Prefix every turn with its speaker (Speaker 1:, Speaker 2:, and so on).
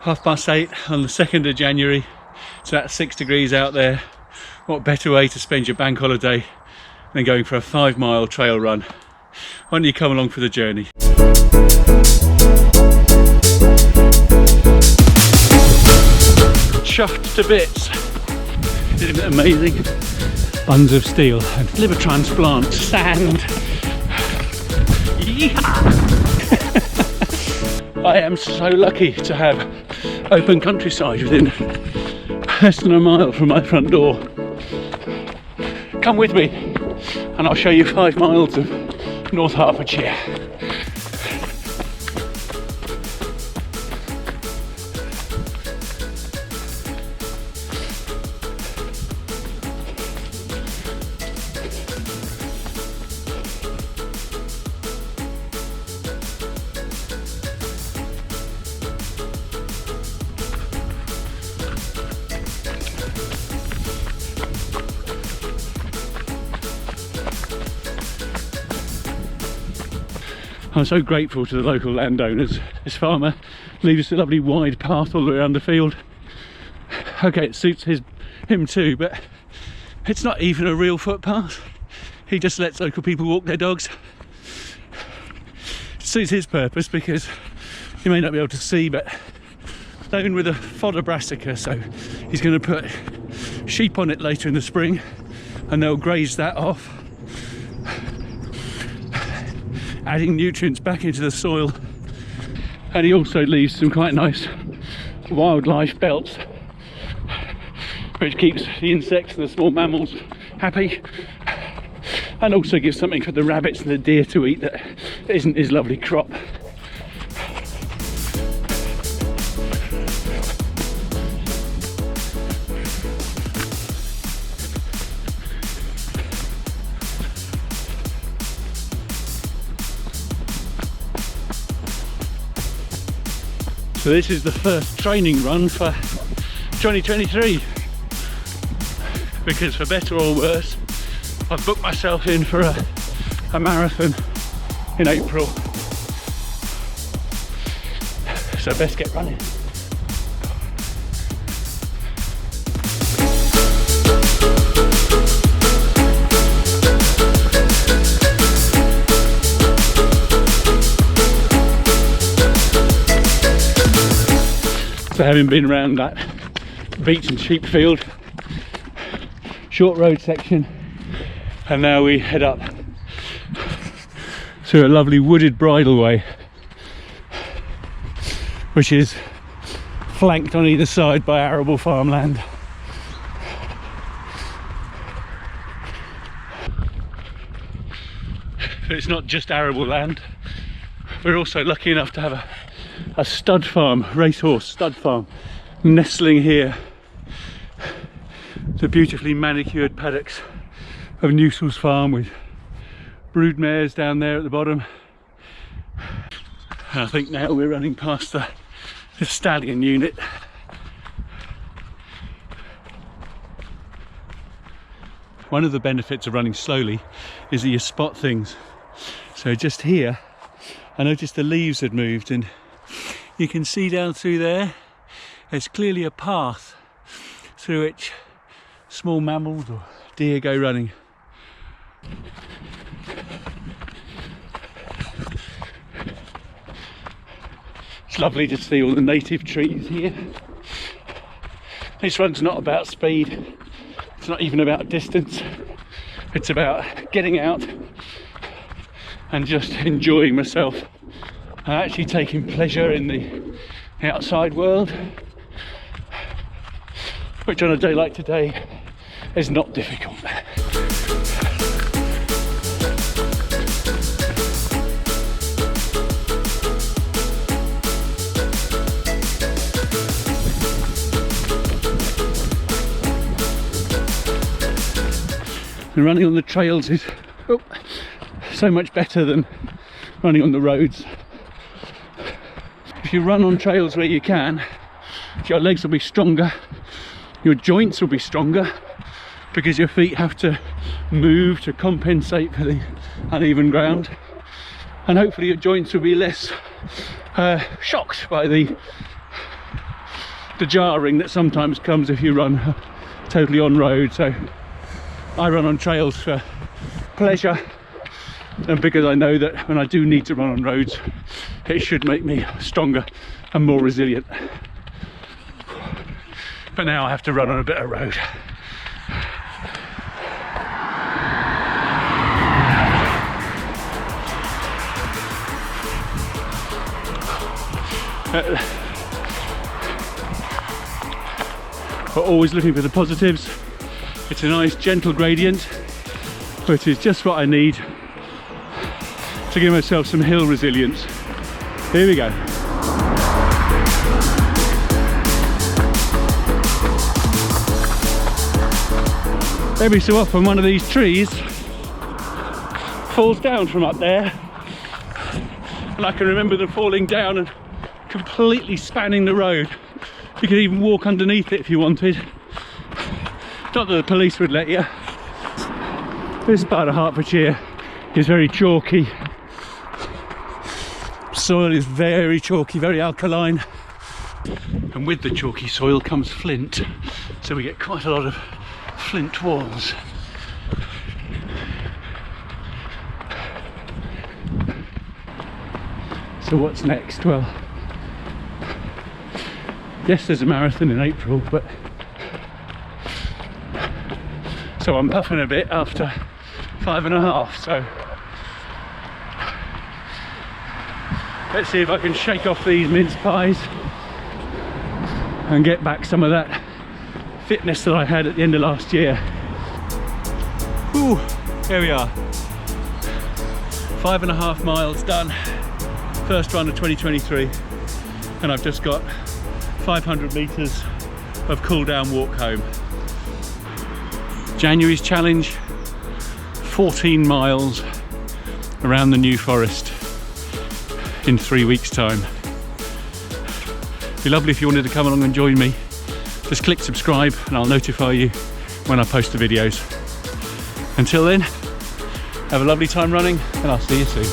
Speaker 1: 8:30 on the 2nd of January. It's about 6 degrees out there. What better way to spend your bank holiday than going for a 5-mile trail run? Why don't you come along for the journey? Chuffed to bits. Isn't it amazing? Buns of steel and liver transplant, sand. Yeehaw! I am so lucky to have open countryside within less than a mile from my front door. Come with me and I'll show you 5 miles of North Hertfordshire. I'm so grateful to the local landowners. This farmer leaves a lovely wide path all the way around the field. Okay, it suits him too, but it's not even a real footpath. He just lets local people walk their dogs. It suits his purpose because you may not be able to see, but sown with a fodder brassica, so he's going to put sheep on it later in the spring and they'll graze that off, adding nutrients back into the soil. And he also leaves some quite nice wildlife belts, which keeps the insects and the small mammals happy, and also gives something for the rabbits and the deer to eat that isn't his lovely crop. So this is the first training run for 2023, because for better or worse I've booked myself in for a marathon in April, so best get running. So having been around that beach and sheep field, short road section, and now we head up through a lovely wooded bridleway, which is flanked on either side by arable farmland. But it's not just arable land. We're also lucky enough to have a stud farm, racehorse stud farm, nestling here. The beautifully manicured paddocks of Newsall's farm with brood mares down there at the bottom. And I think now we're running past the stallion unit. One of the benefits of running slowly is that you spot things. So just here I noticed the leaves had moved, and you can see down through there, there's clearly a path through which small mammals or deer go running. It's lovely to see all the native trees here. This run's not about speed, it's not even about distance, it's about getting out and just enjoying myself and actually taking pleasure in the outside world, which on a day like today is not difficult. And running on the trails is so much better than running on the roads. If you run on trails where you can, your legs will be stronger, your joints will be stronger, because your feet have to move to compensate for the uneven ground, and hopefully your joints will be less shocked by the the jarring that sometimes comes if you run totally on road. So I run on trails for pleasure, and because I know that when I do need to run on roads, it should make me stronger and more resilient. But now I have to run on a bit of road. But always looking for the positives. It's a nice gentle gradient, which is just what I need to give myself some hill resilience. Here we go. Every so often one of these trees falls down from up there, and I can remember them falling down and completely spanning the road. You could even walk underneath it if you wanted. Not that the police would let you. This part of Hertfordshire is very chalky. Soil is very chalky, very alkaline. And with the chalky soil comes flint. So we get quite a lot of flint walls. So what's next? Well, yes, there's a marathon in April, but so I'm puffing a bit after 5.5, so let's see if I can shake off these mince pies and get back some of that fitness that I had at the end of last year. Ooh, here we are. 5.5 miles done. First run of 2023, and I've just got 500 meters of cool down walk home. January's challenge, 14 miles around the New Forest in 3 weeks time. It'd be lovely if you wanted to come along and join me. Just click subscribe and I'll notify you when I post the videos. Until then, have a lovely time running, and I'll see you soon.